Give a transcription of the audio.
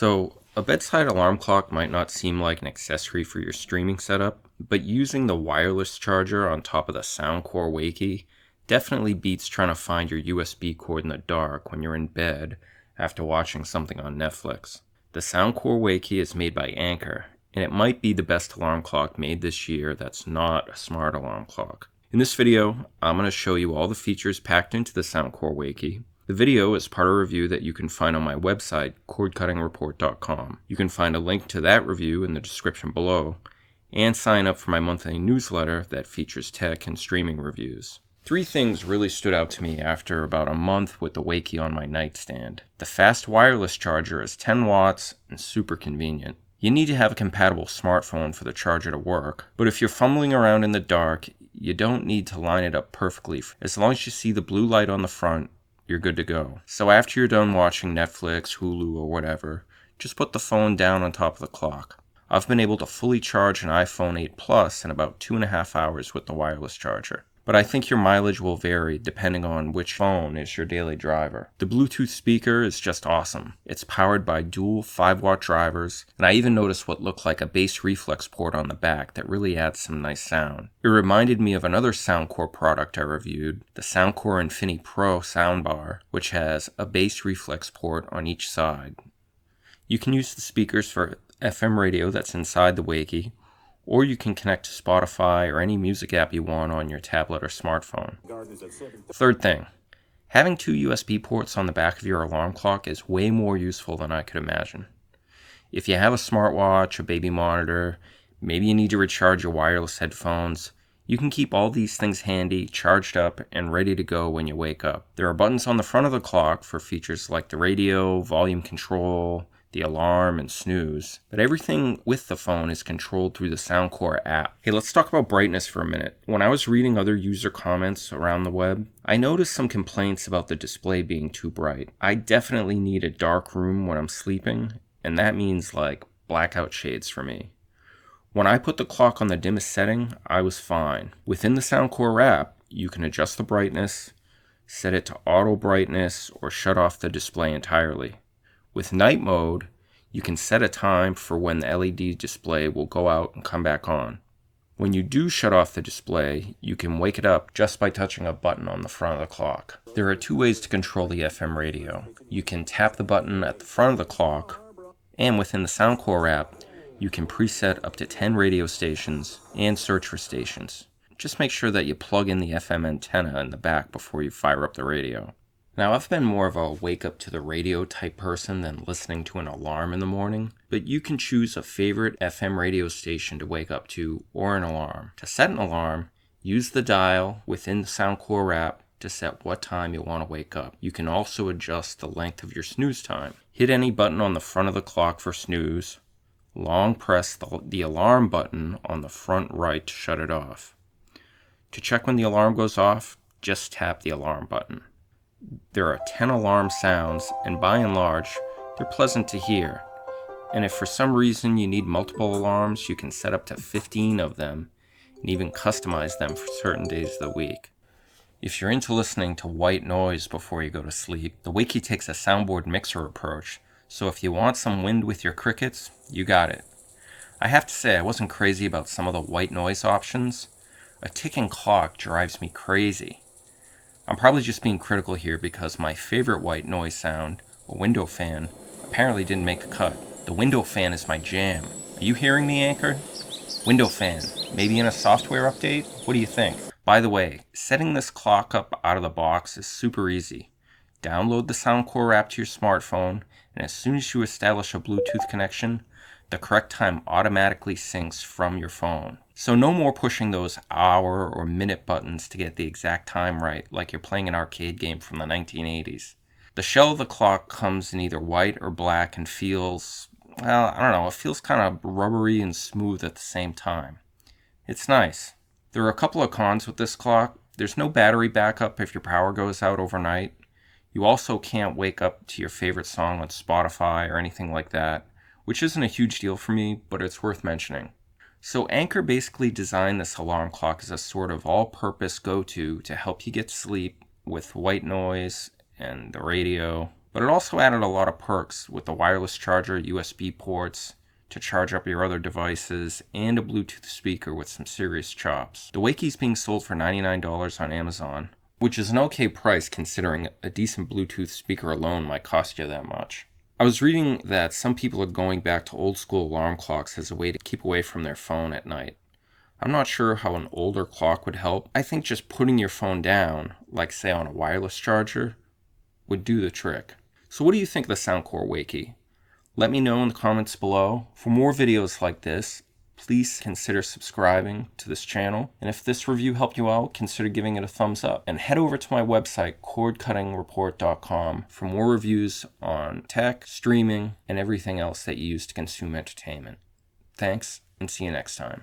So, a bedside alarm clock might not seem like an accessory for your streaming setup, but using the wireless charger on top of the Soundcore Wakey definitely beats trying to find your USB cord in the dark when you're in bed after watching something on Netflix. The Soundcore Wakey is made by Anker, and it might be the best alarm clock made this year that's not a smart alarm clock. In this video, I'm going to show you all the features packed into the Soundcore Wakey. The video is part of a review that you can find on my website, cordcuttingreport.com. You can find a link to that review in the description below, and sign up for my monthly newsletter that features tech and streaming reviews. 3 things really stood out to me after about a month with the Wakey on my nightstand. The fast wireless charger is 10 watts and super convenient. You need to have a compatible smartphone for the charger to work, but if you're fumbling around in the dark, you don't need to line it up perfectly. As long as you see the blue light on the front, you're good to go. So after you're done watching Netflix, Hulu, or whatever, just put the phone down on top of the clock. I've been able to fully charge an iPhone 8 Plus in about 2.5 hours with the wireless charger. But I think your mileage will vary depending on which phone is your daily driver. The Bluetooth speaker is just awesome. It's powered by dual 5-watt drivers, and I even noticed what looked like a bass reflex port on the back that really adds some nice sound. It reminded me of another Soundcore product I reviewed, the Soundcore Infini Pro soundbar, which has a bass reflex port on each side. You can use the speakers for FM radio that's inside the Wakey, or you can connect to Spotify or any music app you want on your tablet or smartphone. Third thing, having 2 USB ports on the back of your alarm clock is way more useful than I could imagine. If you have a smartwatch, a baby monitor, maybe you need to recharge your wireless headphones, you can keep all these things handy, charged up, and ready to go when you wake up. There are buttons on the front of the clock for features like the radio, volume control, the alarm, and snooze, but everything with the phone is controlled through the Soundcore app. Hey, let's talk about brightness for a minute. When I was reading other user comments around the web, I noticed some complaints about the display being too bright. I definitely need a dark room when I'm sleeping, and that means like blackout shades for me. When I put the clock on the dimmest setting, I was fine. Within the Soundcore app, you can adjust the brightness, set it to auto brightness, or shut off the display entirely. With night mode, you can set a time for when the LED display will go out and come back on. When you do shut off the display, you can wake it up just by touching a button on the front of the clock. There are 2 ways to control the FM radio. You can tap the button at the front of the clock, and within the Soundcore app, you can preset up to 10 radio stations and search for stations. Just make sure that you plug in the FM antenna in the back before you fire up the radio. Now, I've been more of a wake up to the radio type person than listening to an alarm in the morning, but you can choose a favorite FM radio station to wake up to or an alarm. To set an alarm, use the dial within the Soundcore app to set what time you want to wake up. You can also adjust the length of your snooze time. Hit any button on the front of the clock for snooze. Long press the alarm button on the front right to shut it off. To check when the alarm goes off, just tap the alarm button. There are 10 alarm sounds, and by and large, they're pleasant to hear. And if for some reason you need multiple alarms, you can set up to 15 of them, and even customize them for certain days of the week. If you're into listening to white noise before you go to sleep, the Wakey takes a soundboard mixer approach, so if you want some wind with your crickets, you got it. I have to say, I wasn't crazy about some of the white noise options. A ticking clock drives me crazy. I'm probably just being critical here because my favorite white noise sound, a window fan, apparently didn't make the cut. The window fan is my jam. Are you hearing me, Anker? Window fan, maybe in a software update? What do you think? By the way, setting this clock up out of the box is super easy. Download the Soundcore app to your smartphone, and as soon as you establish a Bluetooth connection, the correct time automatically syncs from your phone. So no more pushing those hour or minute buttons to get the exact time right, like you're playing an arcade game from the 1980s. The shell of the clock comes in either white or black and feels, well, I don't know, it feels kind of rubbery and smooth at the same time. It's nice. There are a couple of cons with this clock. There's no battery backup if your power goes out overnight. You also can't wake up to your favorite song on Spotify or anything like that, which isn't a huge deal for me, but it's worth mentioning. So Anker basically designed this alarm clock as a sort of all-purpose go-to to help you get sleep with white noise and the radio. But it also added a lot of perks with the wireless charger, USB ports to charge up your other devices, and a Bluetooth speaker with some serious chops. The Wakey's being sold for $99 on Amazon, which is an okay price considering a decent Bluetooth speaker alone might cost you that much. I was reading that some people are going back to old school alarm clocks as a way to keep away from their phone at night. I'm not sure how an older clock would help. I think just putting your phone down, like say on a wireless charger, would do the trick. So what do you think of the Soundcore Wakey? Let me know in the comments below. For more videos like this, please consider subscribing to this channel. And if this review helped you out, consider giving it a thumbs up. And head over to my website, cordcuttingreport.com, for more reviews on tech, streaming, and everything else that you use to consume entertainment. Thanks, and see you next time.